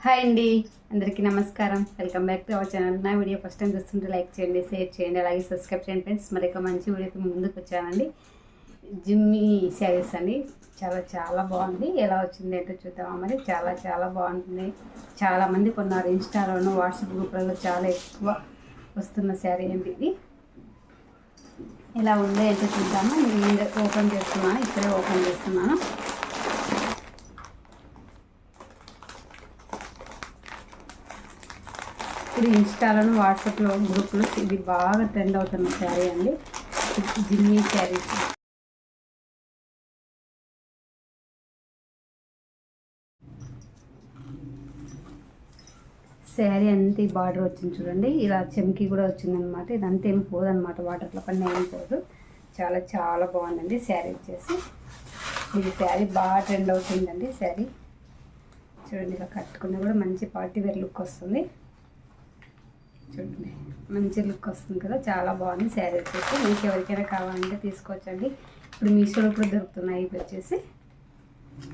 Hi అండి, అందరికీ నమస్కారం. Welcome back to our channel. నా వీడియో ఫస్ట్ టైం చూస్తుంటే లైక్ చేయండి, షేర్ చేయండి, అలాగే సబ్స్క్రైబ్ చేయండి ఫ్రెండ్స్. మరి ఒక మంచి వీడియోతో ముందుకు వచ్చానండి. జిమ్మి శారీస్ అండి, చాలా చాలా బాగుంది. ఎలా వచ్చింది ఏంటో చూద్దామా. మరి చాలా చాలా బాగుంటుంది. చాలామంది కొన్నారు. ఇన్స్టాలోను వాట్సాప్ గ్రూప్లలో చాలా ఎక్కువ వస్తున్న శారీ అండి ఇది. ఎలా ఉందో ఏంటో చూద్దామా. నేను ఓపెన్ చేస్తున్నాను, ఇక్కడే ఓపెన్ చేస్తున్నాను. ఇప్పుడు ఇన్స్టాలను వాట్సాప్లో గ్రూప్లో ఇది బాగా ట్రెండ్ అవుతున్న శారీ అండి, జిమ్మి శారీస్. శారీ అంతా ఈ బార్డర్ వచ్చింది చూడండి, ఇలా చెమ్కి కూడా వచ్చిందనమాట. ఇదంతా ఏం పోదనమాట, వాటర్లో పని ఏం పోదు. చాలా చాలా బాగుందండి శారీ వచ్చేసి. ఇది శారీ బాగా ట్రెండ్ అవుతుందండి. శారీ చూడండి, ఇలా కట్టుకున్నా కూడా మంచి పార్టీ వేర్ లుక్ వస్తుంది. చూడండి, మంచి లుక్ వస్తుంది కదా, చాలా బాగుంది శారీ వచ్చేసి. మీకు ఎవరికైనా కావాలంటే తీసుకోవచ్చండి. ఇప్పుడు మీషోలో కూడా దొరుకుతున్నాయి. ఇవి వచ్చేసి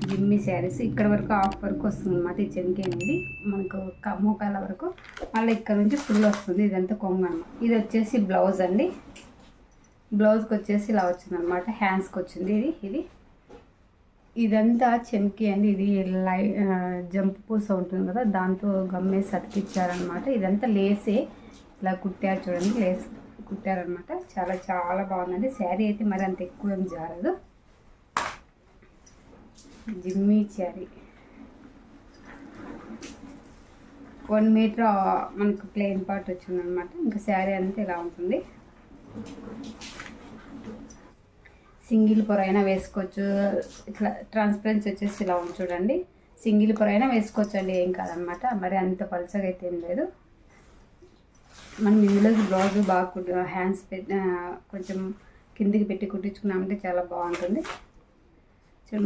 జిమ్మి శారీస్. ఇక్కడ వరకు హాఫ్ వరకు వస్తుంది అనమాట. ఈ చెంకి అనేది మనకు మోకాల వరకు, మళ్ళీ ఇక్కడ నుంచి ఫుల్ వస్తుంది. ఇదంతా కొంగు అనమాట. ఇది వచ్చేసి బ్లౌజ్ అండి. బ్లౌజ్కి వచ్చేసి ఇలా వచ్చింది అనమాట. హ్యాండ్స్కి వచ్చింది ఇది. ఇదంతా చెంకి అండి. ఇది జంప్ పూస ఉంటుంది కదా, దాంతో గమ్మేసి అతికిచ్చారనమాట. ఇదంతా లేసే ఇలా కుట్టారు చూడండి, లేస్ కుట్టారనమాట. చాలా చాలా బాగుందండి శారీ. అయితే మరి అంత ఎక్కువ ఏం జారదు. జిమ్మి శారీ 1 మీటర్ మనకు ప్లెయిన్ పార్ట్ వచ్చిందనమాట. ఇంకా శారీ అంతా ఇలా ఉంటుంది. సింగిల్ పొర అయినా వేసుకోవచ్చు. ఇట్లా ట్రాన్స్పరెన్సీ వచ్చేసి ఇలా ఉంది చూడండి. సింగిల్ పొర అయినా వేసుకోవచ్చు అండి, ఏం కాదనమాట. మరి అంత పలుచగా అయితే ఏం లేదు. మనం ఇందులో బ్లౌజ్ బాగా హ్యాండ్స్ కొంచెం కిందికి పెట్టి కుట్టించుకున్నామంటే చాలా బాగుంటుంది.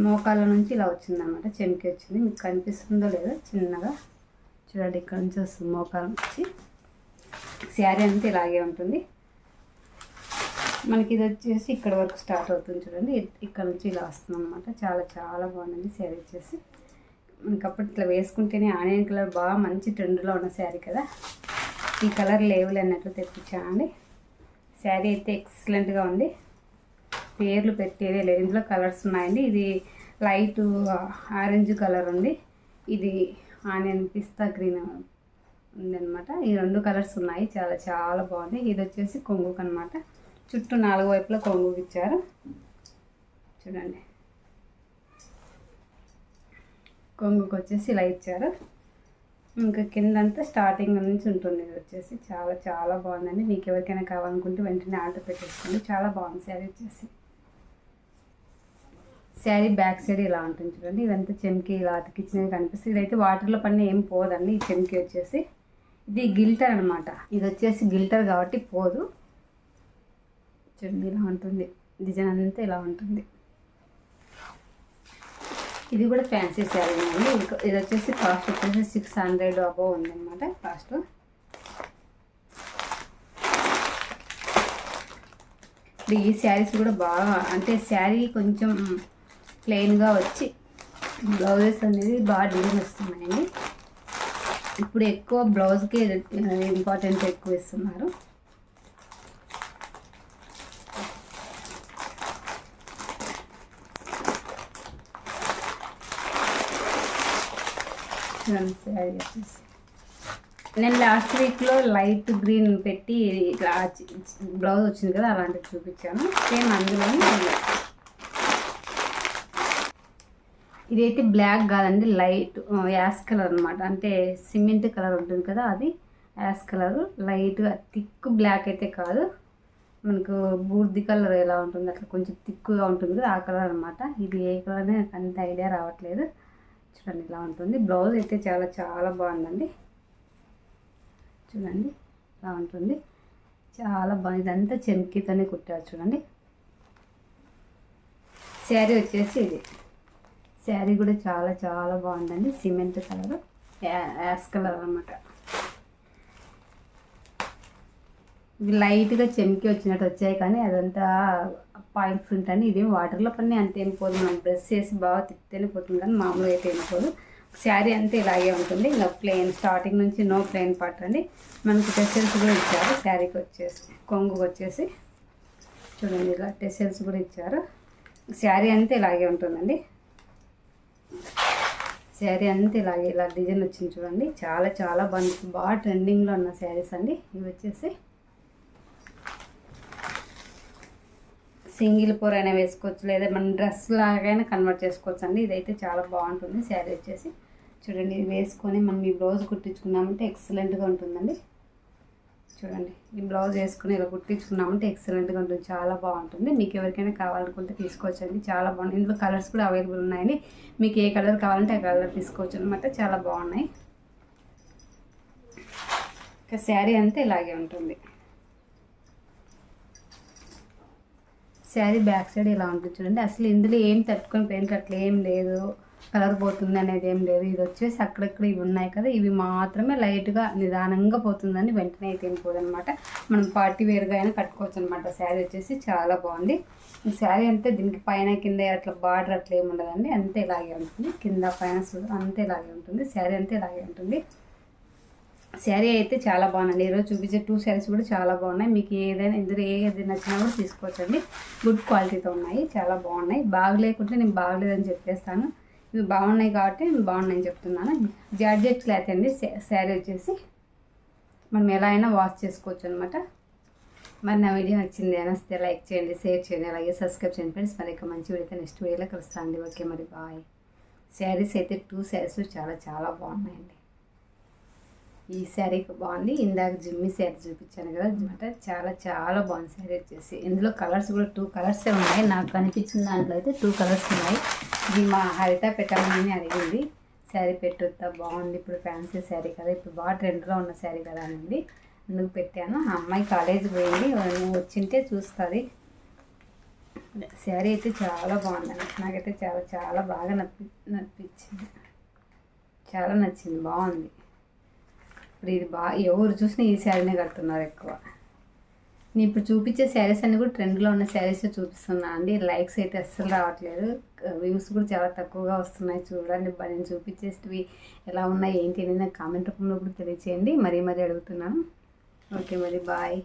మోకాల నుంచి ఇలా వచ్చిందనమాట, చెంకి వచ్చింది. మీకు కనిపిస్తుందో లేదో చిన్నగా చూడండి, ఇక్కడ నుంచి వస్తుంది మోకాల నుంచి. శారీ అంతా ఇలాగే ఉంటుంది. మనకి ఇది వచ్చేసి ఇక్కడ వరకు స్టార్ట్ అవుతుంది చూడండి, ఇక్కడ నుంచి ఇలా వస్తుంది అనమాట. చాలా చాలా బాగుందండి శారీ వచ్చేసి. మనకి అప్పుడు ఇట్లా వేసుకుంటేనే ఆనియన్ కలర్ బాగా మంచి ట్రెండ్లో ఉన్న శారీ కదా. ఈ కలర్ లేవులు అన్నట్టు తెప్పించానండి. శారీ అయితే ఎక్సలెంట్గా ఉంది. పేర్లు పెట్టేదే లేదు, ఇందులో కలర్స్ ఉన్నాయండి. ఇది లైట్ ఆరెంజ్ కలర్ ఉంది, ఇది ఆనియన్ పిస్తా గ్రీన్ ఉందన్నమాట. ఈ 2 కలర్స్ ఉన్నాయి. చాలా చాలా బాగుంది. ఇది వచ్చేసి కొంగుకు అనమాట. చుట్టూ 4 వైపులా కొంగుకి ఇచ్చారు చూడండి. కొంగుకి వచ్చేసి ఇలా ఇచ్చారు. ఇంకా కిందంతా స్టార్టింగ్ నుంచి ఉంటుంది. ఇది వచ్చేసి చాలా చాలా బాగుందండి. మీకు ఎవరికైనా కావాలనుకుంటే వెంటనే ఆర్డర్ పెట్టేసుకోండి. చాలా బాగుంది శారీ వచ్చేసి. శారీ బ్యాక్ సైడ్ ఇలా ఉంటుంది చూడండి. ఇదంతా చెంకి ఇలా అతికిచ్చినవి కనిపిస్తుంది. ఇదైతే వాటర్లో పడిన ఏం పోదండి. ఈ చెంకి వచ్చేసి ఇది గిల్టర్ అనమాట. ఇది వచ్చేసి గిల్టర్ కాబట్టి పోదు. చూడండి, ఇలా ఉంటుంది. డిజైన్ అంతా ఇలా ఉంటుంది. ఇది కూడా ఫ్యాన్సీ శారీ అండి. ఇది వచ్చేసి కాస్ట్ వచ్చేసి 600 అబవ్ ఉందన్నమాట కాస్ట్. ఈ శారీస్ కూడా బాగా, అంటే శారీ కొంచెం ప్లెయిన్గా వచ్చి బ్లౌజెస్ అనేది బాగా డిజైన్ వస్తున్నాయండి. ఇప్పుడు ఎక్కువ బ్లౌజ్కి ఇంపార్టెంట్ ఎక్కువ ఇస్తున్నారు. నేను లాస్ట్ వీక్లో లైట్ గ్రీన్ పెట్టి బ్లౌజ్ వచ్చింది కదా, అలాంటివి చూపించాను. సేమ్ అందులోని ఇదైతే బ్లాక్ కాదండి, లైట్ యాష్ కలర్ అనమాట. అంటే సిమెంట్ కలర్ ఉంటుంది కదా, అది యాష్ కలర్. లైట్గా థిక్ బ్లాక్ అయితే కాదు, మనకు బూర్ది కలర్ ఎలా ఉంటుంది అట్లా కొంచెం థిక్గా ఉంటుంది కదా, ఆ కలర్ అనమాట. ఇది ఏ కలర్ అనేది నాకు అంత ఐడియా రావట్లేదు. చూడండి, ఇలా ఉంటుంది. బ్లౌజ్ అయితే చాలా చాలా బాగుందండి. చూడండి, ఇలా ఉంటుంది. చాలా బాగుంది. ఇదంతా చెంకితోనే కుట్టారు చూడండి. శారీ వచ్చేసి ఇది. శారీ కూడా చాలా చాలా బాగుందండి. సిమెంట్ కలర్, యాష్ కలర్ అనమాట. ఇవి లైట్గా చెంకి వచ్చినట్టు వచ్చాయి, కానీ అదంతా పాయింట్స్ ఉంటాయి. ఇదేం వాటర్లో పని అంతేం పోదు. మనం బ్రష్ చేసి బాగా తిప్పితేనే పోతుంది, కానీ మామూలుగా అయితే ఏం పోదు. శారీ అంతా ఇలాగే ఉంటుంది. ఇంకా ప్లెయిన్ స్టార్టింగ్ నుంచి నో ప్లెయిన్ పార్ట్ అండి. మనకు టెసెల్స్ కూడా ఇచ్చారు శారీకి వచ్చేసి, కొంగుకు వచ్చేసి చూడండి ఇలా టెసెల్స్ కూడా ఇచ్చారు. శారీ అంతా ఇలాగే ఉంటుందండి. శారీ అంతా ఇలాగే ఇలా డిజైన్ వచ్చింది చూడండి. చాలా చాలా బాగా ట్రెండింగ్లో ఉన్న శారీస్ అండి ఇవి వచ్చేసి. సింగిల్ పొర అయినా వేసుకోవచ్చు, లేదా మనం డ్రెస్ లాగైనా కన్వర్ట్ చేసుకోవచ్చు అండి. ఇదైతే చాలా బాగుంటుంది శారీ వచ్చేసి. చూడండి ఇది వేసుకొని మనం ఈ బ్లౌజ్ కుట్టించుకున్నామంటే ఎక్సలెంట్గా ఉంటుందండి. చూడండి ఈ బ్లౌజ్ వేసుకుని ఇలా కుట్టించుకున్నామంటే ఎక్సలెంట్గా ఉంటుంది, చాలా బాగుంటుంది. మీకు ఎవరికైనా కావాలనుకుంటే తీసుకోవచ్చండి, చాలా బాగుంది. ఇందులో కలర్స్ కూడా అవైలబుల్ ఉన్నాయండి. మీకు ఏ కలర్ కావాలంటే ఆ కలర్ తీసుకోవచ్చు అనమాట, చాలా బాగున్నాయి. ఇంకా శారీ అంతా ఇలాగే ఉంటుంది. శారీ బ్యాక్ సైడ్ ఇలా ఉంటుంది చూడండి. అసలు ఇందులో ఏం తట్టుకొని పెయింట్ అట్లా ఏం లేదు, కలర్ పోతుంది అనేది ఏం లేదు. ఇది వచ్చేసి అక్కడక్కడ ఇవి ఉన్నాయి కదా, ఇవి మాత్రమే లైట్గా నిదానంగా పోతుందని వెంటనే అయితే ఏం పోదనమాట. మనం పార్టీ వేర్గా అయినా కట్టుకోవచ్చు అనమాట. శారీ వచ్చేసి చాలా బాగుంది. ఈ శారీ అంతే దీనికి పైన కింద అట్లా బార్డర్ అట్లా ఏమి ఉండదండి, అంతే ఇలాగే ఉంటుంది. కింద పైన అంతే ఇలాగే ఉంటుంది. శారీ అంతే ఇలాగే ఉంటుంది. శారీ అయితే చాలా బాగుందండి. ఈరోజు చూపించే 2 శారీస్ కూడా చాలా బాగున్నాయి. మీకు ఏదైనా ఇందులో ఏది నచ్చినా కూడా తీసుకోవచ్చండి. గుడ్ క్వాలిటీతో ఉన్నాయి, చాలా బాగున్నాయి. బాగలేకుంటే నేను బాగలేదని చెప్పేస్తాను. ఇవి బాగున్నాయి కాబట్టి నేను బాగున్నాయని చెప్తున్నాను. జార్జెట్ క్లాత్ అండి శారీ వచ్చేసి. మనం ఎలా అయినా వాష్ చేసుకోవచ్చు అనమాట. మరి నా వీడియో నచ్చింది అనిస్తే లైక్ చేయండి, షేర్ చేయండి, అలాగే సబ్స్క్రైబ్ చేయండి ఫ్రెండ్స్. మరి ఇక మంచి వీడియో నెక్స్ట్ వీడియోలో కలుస్తాను అండి. ఓకే మరి బాయ్. శారీస్ అయితే 2 శారీస్ చాలా చాలా బాగున్నాయండి. ఈ శారీ బాగుంది. ఇందాక జిమ్మి శారీ చూపించాను కదా అనమాట, చాలా చాలా బాగుంది శారీ వచ్చేసి. ఇందులో కలర్స్ కూడా 2 కలర్సే ఉన్నాయి. నాకు కనిపించిన దాంట్లో అయితే 2 కలర్స్ ఉన్నాయి. ఇది మా హరిత పెట్టమని అడిగింది, శారీ పెట్టొద్దా బాగుంది, ఇప్పుడు ఫ్యాన్సీ శారీ కదా, ఇప్పుడు బాగా ట్రెండ్లో ఉన్న శారీ కదా అండి, అందుకు పెట్టాను. ఆ అమ్మాయి కాలేజీకి పోయింది, నువ్వు వచ్చింటే చూస్తుంది. శారీ అయితే చాలా బాగుందండి, నాకైతే చాలా చాలా బాగా నచ్చింది, చాలా నచ్చింది, బాగుంది. ఇప్పుడు ఇది ఎవరు చూసినా ఈ శారీనే కడుతున్నారు ఎక్కువ. నేను ఇప్పుడు చూపించే శారీస్ అన్నీ కూడా ట్రెండ్లో ఉన్న శారీస్ చూపిస్తున్నా అండి. లైక్స్ అయితే అస్సలు రావట్లేదు, వ్యూస్ కూడా చాలా తక్కువగా వస్తున్నాయి. చూడండి నేను చూపించేటివి ఎలా ఉన్నాయి ఏంటి అనేది నాకు కామెంట్ రూపంలో కూడా తెలియచేయండి. మరీ అడుగుతున్నాను. ఓకే మరి బాయ్.